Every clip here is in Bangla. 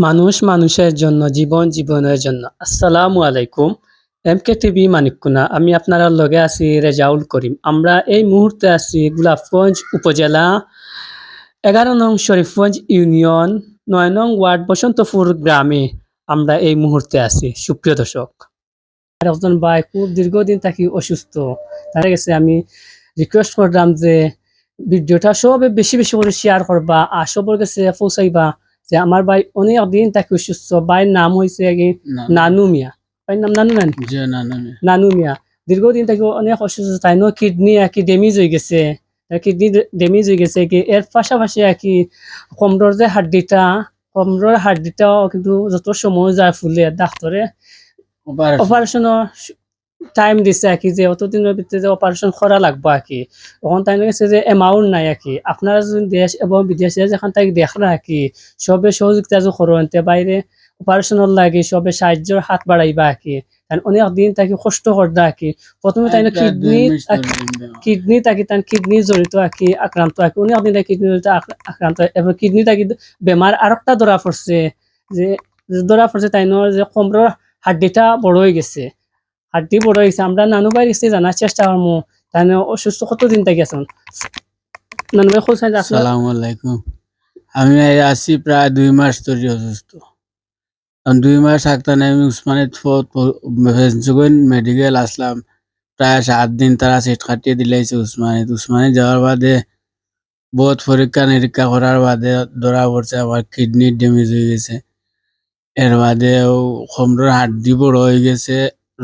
মানুষ মানুষের জন্য, জীবন জীবনের জন্য। আসসালামু আলাইকুম। MK TV Manikkuna. আমি আপনার লগে আছি রেজাউল করিম। আমরা এই মুহূর্তে আছি গোলাপগঞ্জ উপজেলা 11 নং শরীফগঞ্জ ইউনিয়ন 9 নং ওয়ার্ড বসন্তপুর গ্রামে আমরা এই মুহূর্তে আছি। সুপ্রিয় দর্শক, আর একজন ভাই খুব দীর্ঘদিন থাকি অসুস্থ, তার কাছে আমি রিকোয়েস্ট করলাম যে ভিডিওটা সবে বেশি বেশি করে শেয়ার করবা আর সবার কাছে পৌঁছাইবা যে আমার ভাই অনেক দিন থাকি অসুস্থ। ভাইয়ের নাম হয়েছে কি নানু মিয়া। ভাইয়ের নাম নানু নানি যে নানামে নানু মিয়া দীর্ঘদিন থেকে অনেক অসুস্থ, তাই না কিডনি আর কি ড্যামেজ হয়ে গেছে। কিডনি ড্যামেজ হয়ে গেছে কি এর পাশাপাশি আর কি কোমরের যে হাড্ডিটা, কোমরের হাড্ডিটাও কিন্তু যত সময় যায় ফুলে ডাক্তারে অপারেশনের টাইম দিছে আর কি যে অতদিনের ভিতরে যে অপারেশন করা লাগবে আর কি। তখন তাই গেছে যে অ্যামাউন্ট নাই আর কি। আপনারা যদি দেশ এবং বিদেশে যেখান থেকে দেখেন আর কি সবে সহযোগিতা যে করবেন বাইরে অপারেশনের লাগে সবে সাহায্যের হাত বাড়াইবা আর কি। কারণ অনেক দিন তাকে কষ্ট করদা আর কি। প্রথমে তাই না কিডনি তাকে তার কিডনি জড়িত আর কি আক্রান্ত আর কি। অনেক দিন কিডনি জড়িত আক্রান্ত, এবার কিডনি তাকে বেমার আরেকটা ধরা পড়ছে যে ধরা পড়ছে তাই যে কোমরের হাড্ডিটা বড় হয়ে গেছে। হাড্ডি বড় হয়েছে। আমরা নানু ভাই গেছি জানার চেষ্টা করবো তাই অসুস্থ কতদিন থেকে আছেন নানু ভাই? খোঁজ আসসালামু আলাইকুম। আমি আছি প্রায় 2 মাস ধরে অসুস্থ। 2 মাস থাকতানে আমি উসমানিত মেডিকেল আসলাম। প্রায় 7 দিন তারা সিট কাটিয়ে দিলাইছে উসমানে যাওয়ার বাদে বহুত পরীক্ষা নিরীক্ষা করার বাদে ধরা পড়ছে আমার কিডনি ড্যামেজ হয়ে গেছে। এর বাদে কোমরের হাড্ডি বড় হয়ে গেছে,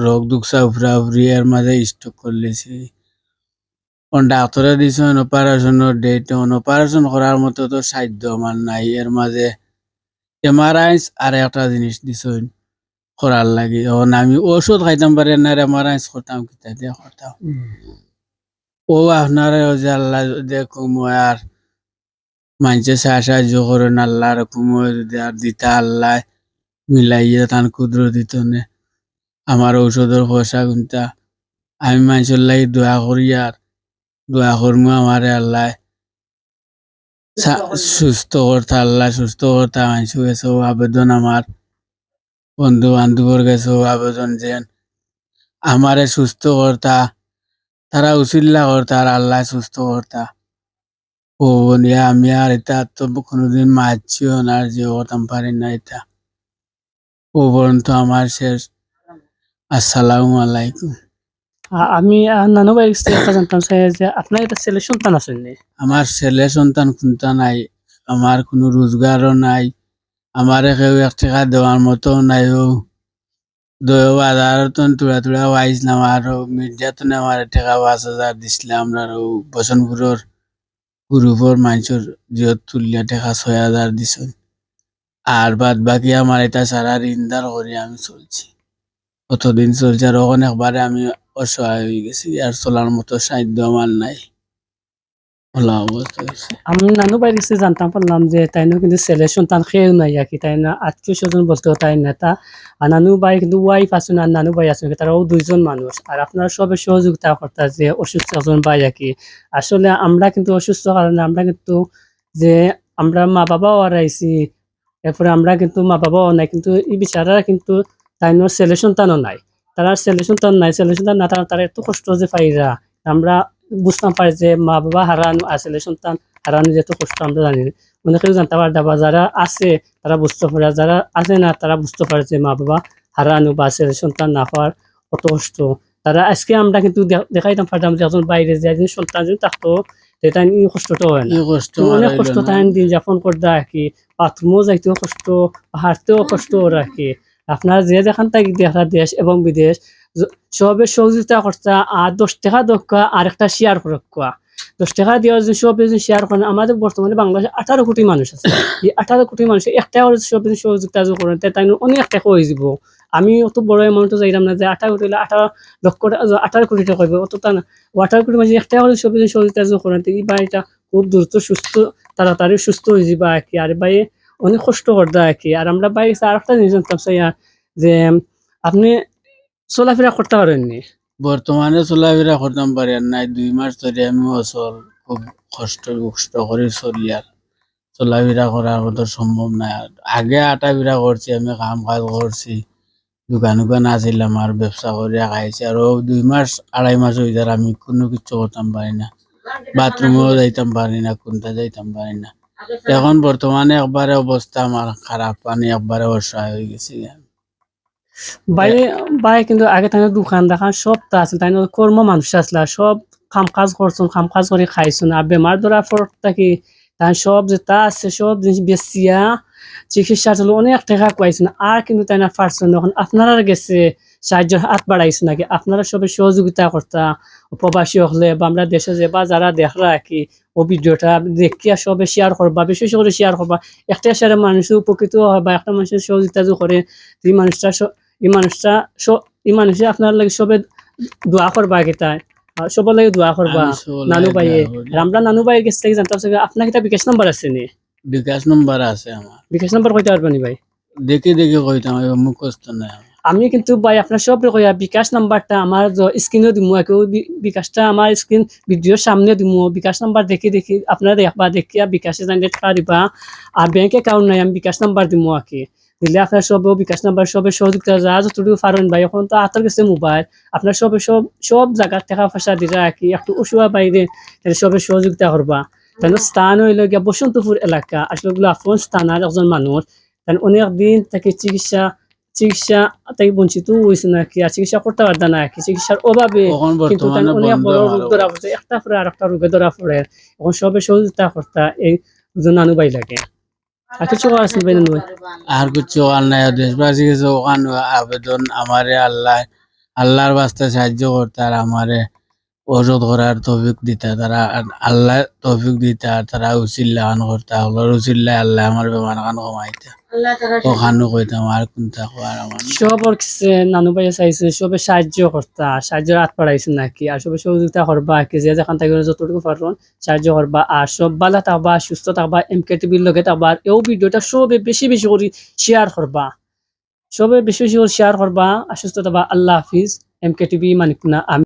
রোগ দুঃখা উফরা উফরি, এর মাঝে স্ট্রোক করলেছি। ডাক্তারে দিছেন অপারেশনের ডেট, অপারেশন করার মতো তো সাধ্য আমার নাই। এর মাঝে এমআরআই আর একটা জিনিস দিছেন করার লাগে। এখন আমি ওষুধ খাইতাম পারি না, এমআরআই করতাম কিতা দিয়ে করতাম। ও আপনারা যে আল্লাহ দেখুম আর মানুষে সাহায্য করেন, আল্লাহর কুময় যদি আর দিতা আল্লাহ মিলাইয়া তান ক্ষুদ্র দিত নে আমার ঔষধের পয়সা গুনতা। আমি মানুষের লাগি দোয়া করি আর দোয়া করমু আমারে আল্লাহ সুস্থ করতা, আল্লাহ সুস্থ করতা। মানুষ গেছে আবেদন, আমার বন্ধু বান্ধবর গেছে আবেদন যেন আমারে সুস্থ করতা, তারা উচিল্লা করতা আর আল্লাহ সুস্থ করতা। ও নিয়ে আমি আর এটা তো কোনোদিন মারছিও না, আর যে করতাম পারি না এটা। ও পর্যন্ত আমার শেষ। আসসালামু আলাইকুম। আমি নানু ভাই কাছে একটা জানতাম চাই যে আপনার একটা ছেলে সন্তান আছেন নি? আমার ছেলে সন্তান কোনটা নাই, আমার কোনো রোজগারও নাই, আমারে কেউ 1 টাকা দেওয়ার মতো নাই। আদারতন তুলা তুলা আইসলাম আর মির্জাতনে আমার টাকা 5,000 দিছিল। আমরা বসনপুরের গ্রুপের মানুষের জিয়ত তুলিয়া টাকা 6,000 দিছ। আর বাদ বাকি আমার এটা সারা ঋণদার করে আমি চলছি, কতদিন চলছে। আর অনেকবারে আমি অসহায় হয়ে গেছি, আর চলার মতো সাধ্য আমার নাই। ওলা অবস্থা হয়েছে। আমি নানু ভাই কাছে জানতাম পারলাম যে তাই কিন্তু ছেলে সন্তান কেউ নাই আর কি। তাই না আত্মীয় স্বজন বলতেও তাই না তা। আর নানু ভাই কিন্তু ওয়াইফ আছেন আর নানু ভাই আছেন, তারাও 2জন মানুষ। আর আপনারা সবে সহযোগিতা করতে যে অসুস্থ একজন ভাই আর কি। আসলে আমরা কিন্তু অসুস্থ কারণে আমরা কিন্তু যে আমরা মা বাবাও হারাইছি, এরপরে আমরা কিন্তু মা বাবাও নাই, কিন্তু এই বিচারারা কিন্তু তাই ছেলে সন্তানও নাই। তারা ছেলে সন্তান নাই, ছেলে সন্তান না তারা এত কষ্ট যে পাইরা আমরা বুঝতাম পারি যে মা বাবা হারানো আর ছেলে সন্তান হারানো যে এত কষ্ট আমরা জানি না। মনে কেউ জানতে পারে বা যারা আছে তারা বুঝতে পারে, যারা আছে না তারা বুঝতে পারে যে মা বাবা হারানো বা ছেলে সন্তান না হওয়ার কত কষ্ট। তারা আজকে আমরা কিন্তু দেখাইতাম পারতাম যে একজন বাইরে যে একজন সন্তান যদি থাকতো এটা এই কষ্টটা হয় না। অনেক কষ্ট তাই দিন যাপন করতে আর কি। বাথরুমও যাইতেও কষ্ট, হাঁটতেও কষ্ট রাখি। আপনার যে যেখান থেকে দেখা দেশ এবং বিদেশ সবে সহযোগিতা করতে আর 10 টাকা দক্কা আরেকটা শেয়ার করক্কা 10 টাকা দিয়ে যদি সব শেয়ার করেন। আমাদের বর্তমানে বাংলাদেশে 18 কোটি মানুষ আছে। এই 18 কোটি মানুষের একটা সব সহযোগিতা করেন তাই অনেক টাকা হয়ে যাব। আমি অত বড় অ্যামাউন্ট যাইলাম না যে 18 কোটি 18 লক্ষ 18 কোটি টাকা হইবে অত তা না। 18 কোটি মানুষ একটা সব সহযোগিতা করেন এই বাড়িটা খুব দ্রুত সুস্থ তাড়াতাড়ি সুস্থ হয়ে যাবা আর কি। আর ভাই অনেক কষ্ট করতে আর কি। আর আমরা ভাই আর একটা জিনিস জানতাম যে আপনি চলাফেরা করতে পারেননি? বর্তমানে চলাফেরা করতাম পারি আর নাই। 2 মাস ধরে আমি অচল, খুব কষ্ট করে চলি আর চলাফেরা করার মতো সম্ভব না। আগে আটাফেরা করছি, আমি কাম কাজ করছি, দোকান উকান আসিলাম আর ব্যবসা করে খাইছি। আর 2 মাস 2.5 মাস হয়ে যার আমি কোনো কিছু করতাম পারি না, বাথরুমেও যাইতাম পারি না, কোনটা যাইতাম পারি না। এখন বর্তমানে একবারে অবস্থা আমার খারাপ, পানি একবারে অসহায় হয়ে গেছি। বাইরে বাই কিন্তু আগে তাই দোকান দেখান সব তা আছে তাই কর্ম মানুষ আসলা সব কাম কাজ করছুন কাম কাজ করে খাইছুন আর বেমার ধরা পড় থাকি তাই সব যে তা আছে সব জিনিস বেচিয়া চিকিৎসা চলো অনেক টাকা পাইছেন আর কিন্তু তাই না পারছেন এখন আপনারা গেছে সাহায্যের হাত বাড়াইছে নাকি আপনারা সবে সহযোগিতা করতা প্রবাসী হলে বা আমরা দেশে যে বা যারা দেখরা কি ও ভিডিওটা দেখিয়া সবে শেয়ার করবা বেশি বেশি করে শেয়ার করবা একটা শেয়ারে মানুষ উপকৃত হয় বা একটা মানুষের সহযোগিতা যে করে এই মানুষটা এই মানুষটা এই মানুষে আপনার লাগে সবে দোয়া করবা গেতায় সবার লাগে দোয়া করবা আমি সবাই নানু ভাইয়ে দোয়া করি। আর আমরা নানু ভাইয়ের কাছ থেকে জানতাম যে আপনার কিটা বিকাশ নাম্বার আছে নি বিকাশ নম্বর আছে আমার, বিকাশ নাম্বার কইতে পারবেনি ভাই দেখে দেখে কইতাম, এবার মুখস্থ নাই আমার। আমি কিন্তু ভাই আপনার সব কইয়া বিকাশ নাম্বারটা আমার স্ক্রিনেও দিমু কেউ বিকাশটা আমার স্ক্রিন ভিডিওর সামনে দিমু বিকাশ নাম্বার দেখি দেখি আপনারা দেখবা দেখিয়া বিকাশে জানিয়ে টাকা দিবা আর ব্যাংক অ্যাকাউন্ট নাই আমি বিকাশ নাম্বার দিমু আকি দিলে আপনার সব বিকাশ নাম্বার সবে সহযোগিতা যা যতটুকু পারেন ভাই এখন তো হাতের কাছে মোবাইল আপনার সবে সব সব জায়গার টাকা পয়সা দিরা কি একটু অসুবিধা বাইরে তাহলে সবে সহযোগিতা করবা তাই স্থান হইল গিয়া বসন্তপুর এলাকা আসলে ওগুলো আপন স্থান আর একজন মানুষ তাই অনেক দিন তাকে চিকিৎসা তাই বঞ্চিত হয়েছে নাকি আর চিকিৎসা করতে পারত না কি চিকিৎসার অভাবে এখন কিন্তু তাই বর্তমানে অনেক বন্ধ বড় আমার রোগ ধরা পড়ছে একটা পরে আর একটা রোগে ধরা পড়ে এখন সবে সহযোগিতা করতা এই নানু ভাই লাগে আর কিছু করার আছে ভাই নানু ভাই আর কিছু আর নাই। দেশবাসী কাছে ওখানে আবেদন আমারে আল্লাহর বাস্তে সাহায্য করতে আর আমারে ওষুধ করার তৌফিক দিতা, তারা আল্লাহ তৌফিক দিতা আর তারা উচিল্লা খান করতা, হলোর উচিল্লা আল্লাহ আমার বেমার খান কমাইতা ওখানে কইতাম আর কোনটা আর আমার নাই। সবর কাছে নানু ভাই চাইছে সবে সাহায্য করতা সাহায্যের হাত বাড়াইছে নাকি আর সবে সহযোগিতা করবা কি যে যেখান থেকে যতটুকু পারবেন সাহায্য করবা আর সব ভালো থাকবা সুস্থ থাকবা এমকে টিভির লগে থাকবা আর এই ভিডিওটা সবে বেশি বেশি করে শেয়ার করবা সবে বেশি বেশি করে শেয়ার করবা আর সুস্থ থাকবা আল্লাহ হাফিজ এমকে টিভি মানিক না আমি